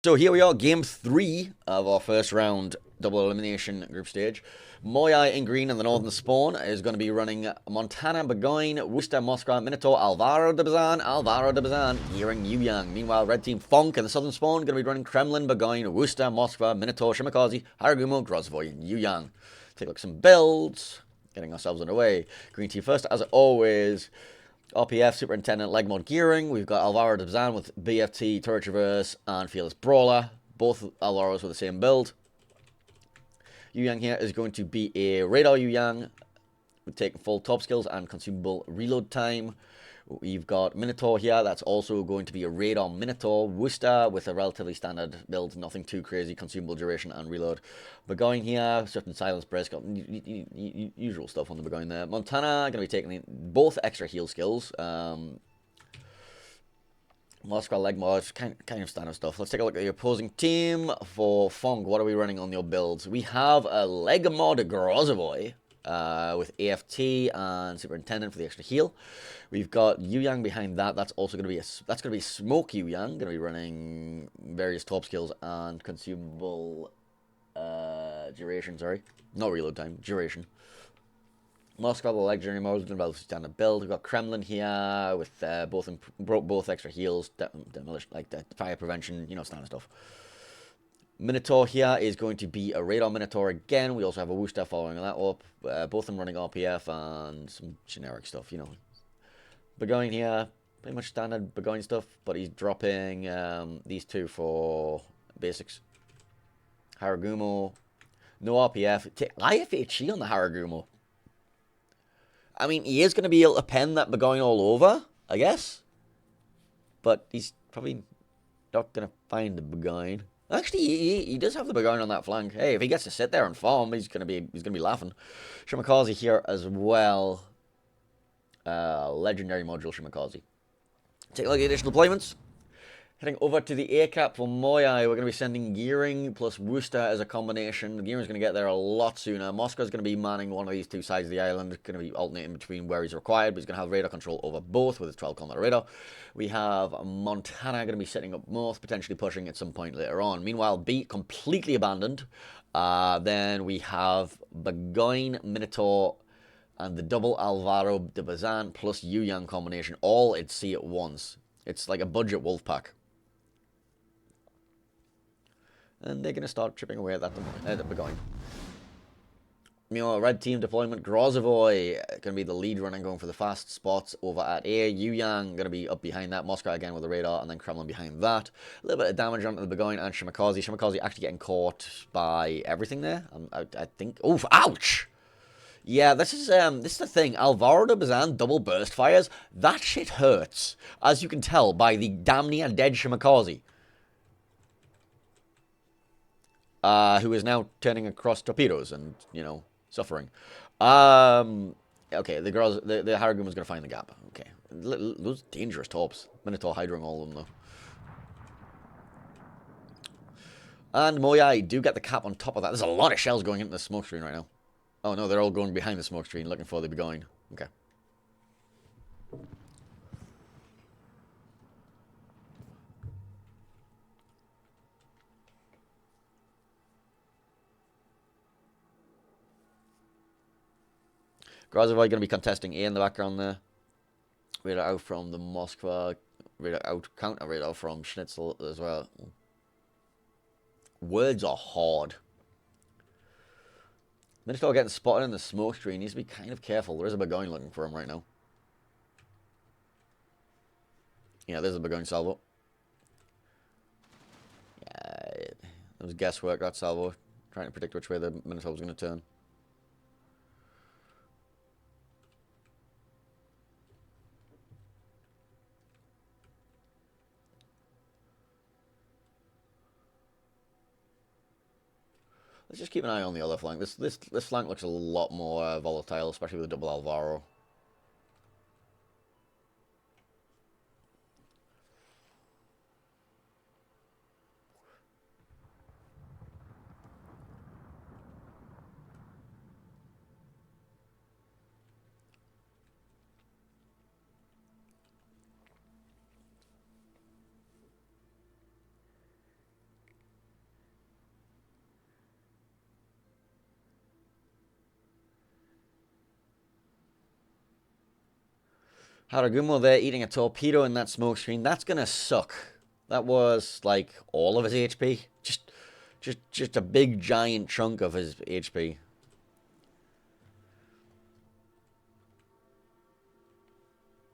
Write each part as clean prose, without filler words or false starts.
So here we are, game 3 of our first round double elimination group stage. MOYAI in green in the northern spawn is going to be running Montana, Burgoyne, Worcester, Moscow, Minotaur, Alvaro de Bazan, gearing Yu Yang. Meanwhile, red team PHONK in the southern spawn going to be running Kremlin, Burgoyne, Worcester, Moscow, Minotaur, Shimakaze, Haragumo, Grozvoy, and Yu Yang. Take a look at some builds, getting ourselves underway. Green team first, as always. RPF, Superintendent, Leg Mod Gearing. We've got Alvaro de Bazan with BFT, Turret Traverse, and Fearless Brawler. Both Alvaros with the same build. Yu Yang here is going to be a Radar Yu Yang, with taking full top skills and consumable reload time. We've got Minotaur here, that's also going to be a Radar Minotaur. Worcester with a relatively standard build, nothing too crazy, consumable duration and reload. Burgoyne here, Swift and Silence Brace, got usual stuff on the Burgoyne there. Montana, going to be taking both extra heal skills. Moscow leg mod, kind of standard stuff. Let's take a look at the opposing team. For PHONK, what are we running on your builds? We have a leg mod Grozvoy. With AFT and Superintendent for the extra heal. We've got Yu Yang behind that. That's also going to be Smoke Yu Yang. Going to be running various top skills and consumable duration. Sorry, not reload time. Duration. Moscow the leg journey mode is going to be standard build. We've got Kremlin here with both extra heals, demolition, like fire prevention, standard stuff. Minotaur here is going to be a Radar Minotaur again. We also have a Worcester following that up. Both of them running RPF and some generic stuff, Burgoyne here, pretty much standard Burgoyne stuff, but he's dropping these two for basics. Haragumo, no RPF. IFHE on the Haragumo. I mean, he is going to be able to pen that Burgoyne all over, I guess. But he's probably not going to find the Burgoyne. Actually, he does have the Burgoyne on that flank. Hey, if he gets to sit there and farm, he's gonna be laughing. Shimakaze here as well. Legendary module Shimakaze. Take a look at the additional deployments. Heading over to the A cap for MOYAI, we're going to be sending Gearing plus Worcester as a combination. Gearing's going to get there a lot sooner. Moscow's going to be manning one of these two sides of the island. Going to be alternating between where he's required, but he's going to have radar control over both with his 12 kilometer radar. We have Montana going to be setting up north, potentially pushing at some point later on. Meanwhile, B completely abandoned. Then we have Burgoyne, Minotaur, and the double Alvaro de Bazan plus Yu Yang combination all at sea at once. It's like a budget wolf pack. And they're going to start chipping away at that Burgoyne. Meanwhile, red team deployment, Grozvoy going to be the lead running, going for the fast spots over at A. Yu Yang going to be up behind that. Moscow again with the radar, and then Kremlin behind that. A little bit of damage onto the Burgoyne and Shimakaze. Shimakaze actually getting caught by everything there. I think. Oof! Ouch! Yeah, this is the thing. Alvaro de Bazan double burst fires. That shit hurts, as you can tell by the damn near dead Shimakaze. Who is now turning across torpedoes and, suffering. Okay, the Haragumo's gonna find the gap. Okay. Those dangerous tops. Minotaur hydroing all of them, though. And MOYAI do get the cap on top of that. There's a lot of shells going into the smoke screen right now. Oh, no, they're all going behind the smoke screen, looking for the Burgoyne. Okay. Grozvoy going to be contesting A in the background there. Radar out from the Moskva. Radar out, counter radar from Schnitzel as well. Words are hard. Minotaur getting spotted in the smoke screen. Needs to be kind of careful. There is a Burgoyne looking for him right now. Yeah, there's a Burgoyne salvo. Yeah, it was guesswork, that salvo. Trying to predict which way the Minotaur was going to turn. Let's just keep an eye on the other flank. This flank looks a lot more volatile, especially with the double Alvaro. Haragumo there eating a torpedo in that smoke screen. That's gonna suck. That was like all of his HP. Just a big giant chunk of his HP.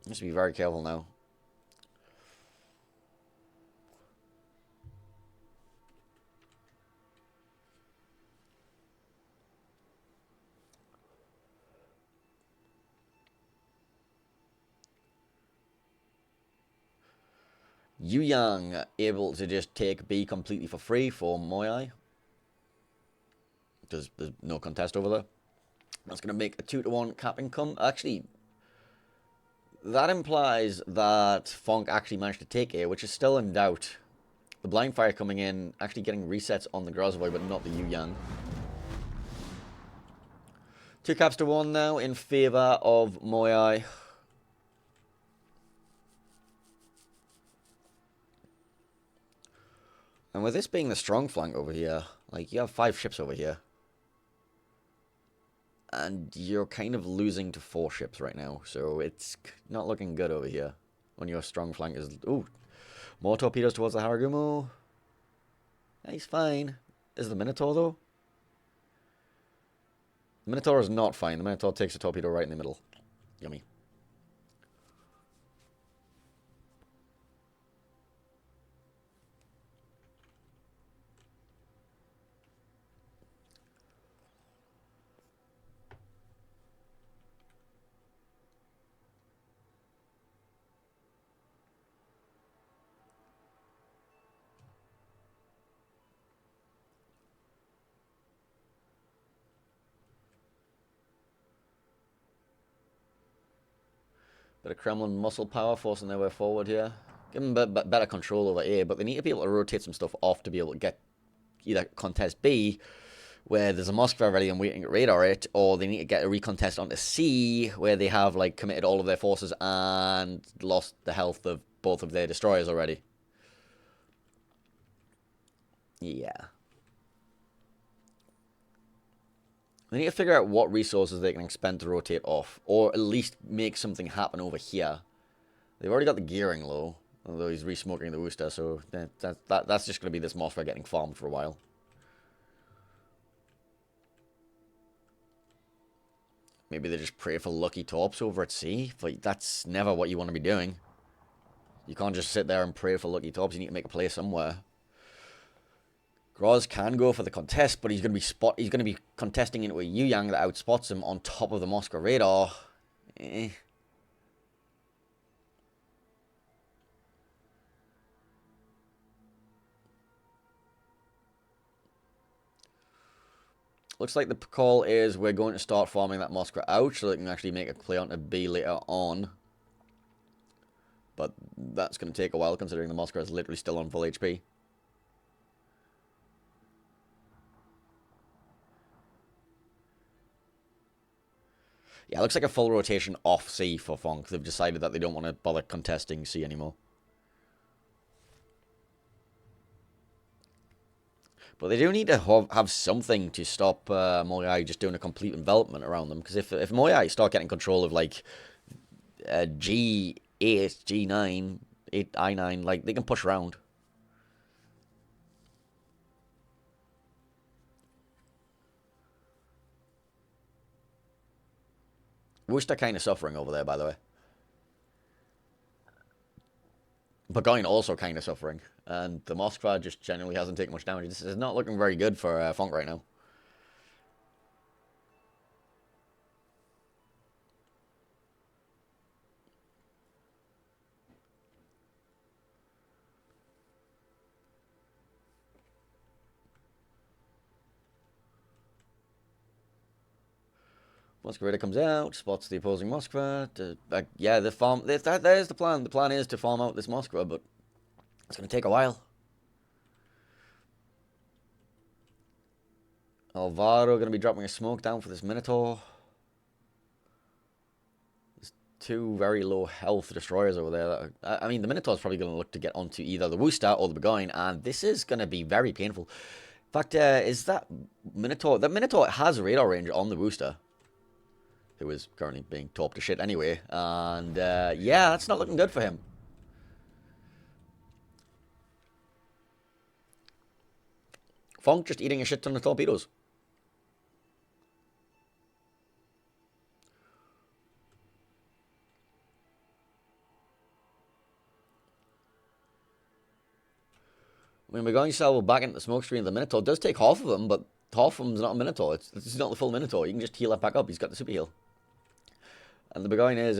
Must be very careful now. Yu Yang able to just take B completely for free for MOYAI. There's no contest over there. That's going to make a 2-to-1 cap income. Actually, that implies that PHONK actually managed to take A, which is still in doubt. The blind fire coming in, actually getting resets on the Grozavoy, but not the Yu Yang. 2 caps to 1 now in favor of MOYAI. And with this being the strong flank over here, like, you have 5 ships over here. And you're kind of losing to 4 ships right now. So it's not looking good over here. When your strong flank is... Ooh. More torpedoes towards the Haragumo. He's fine. Is the Minotaur, though? The Minotaur is not fine. The Minotaur takes a torpedo right in the middle. Yummy. Bit of Kremlin muscle power forcing their way forward here. Give them better control over A, but they need to be able to rotate some stuff off to be able to get either contest B, where there's a Moskva ready and waiting to radar it, or they need to get a recontest onto C, where they have like committed all of their forces and lost the health of both of their destroyers already. Yeah. They need to figure out what resources they can expend to rotate off, or at least make something happen over here. They've already got the gearing low, although he's re-smoking the Worcester, so that's just going to be this Moskva getting farmed for a while. Maybe they just pray for lucky torps over at sea. Like, that's never what you want to be doing. You can't just sit there and pray for lucky torps. You need to make a play somewhere. Groz can go for the contest, but he's going to be contesting into a Yu Yang that outspots him on top of the Moscow radar. Looks like the call is we're going to start farming that Moscow out so they can actually make a play onto B later on. But that's going to take a while considering the Moscow is literally still on full HP. Yeah, it looks like a full rotation off C for PHONK. They've decided that they don't want to bother contesting C anymore. But they do need to have something to stop MOYAI just doing a complete envelopment around them. Because if MOYAI start getting control of, like, G8, G9, 8, I9, like, they can push around. Worcester kind of suffering over there, by the way. Burgoyne also kind of suffering. And the Moskva just generally hasn't taken much damage. This is not looking very good for PHONK right now. Moskva comes out, spots the opposing Moskva. Yeah, there's the plan. The plan is to farm out this Moskva, but it's going to take a while. Alvaro going to be dropping a smoke down for this Minotaur. There's 2 very low health destroyers over there. I mean, the Minotaur's probably going to look to get onto either the Worcester or the Burgoyne, and this is going to be very painful. In fact, is that Minotaur... That Minotaur has radar range on the Worcester. who is currently being torped to shit anyway. And yeah, that's not looking good for him. PHONK just eating a shit ton of torpedoes. I mean, we're going salvo back into the smoke screen. The Minotaur does take half of them, but half of them's not a Minotaur. This is not the full Minotaur. You can just heal that back up. He's got the super heal. And the Burgoyne is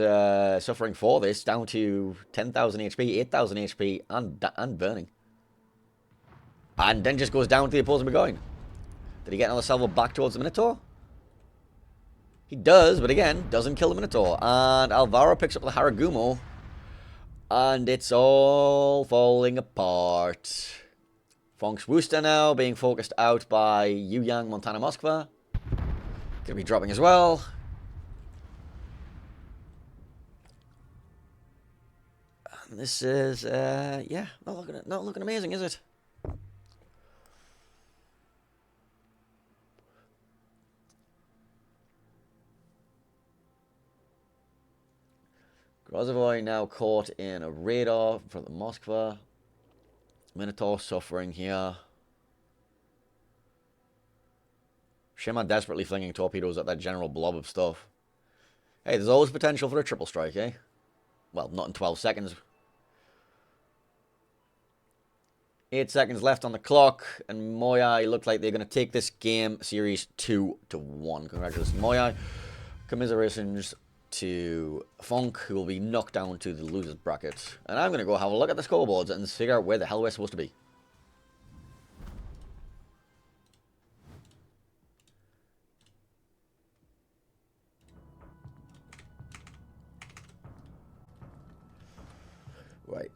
suffering for this, down to 10,000 HP, 8,000 HP, and burning. And then just goes down to the opposing Burgoyne. Did he get another salvo back towards the Minotaur? He does, but again, doesn't kill the Minotaur. And Alvaro picks up the Haragumo. And it's all falling apart. PHONK's Wooster now being focused out by Yang Montana Moskva. Gonna be dropping as well. And this is, yeah, not looking amazing, is it? Grozovoy now caught in a radar for the Moskva. Minotaur suffering here. Shema desperately flinging torpedoes at that general blob of stuff. Hey, there's always potential for a triple strike, eh? Well, not in 12 seconds. 8 seconds left on the clock, and MOYAI look like they're going to take this game series 2-1. Congratulations, MOYAI. Commiserations to PHONK, who will be knocked down to the losers bracket. And I'm going to go have a look at the scoreboards and figure out where the hell we're supposed to be. Right.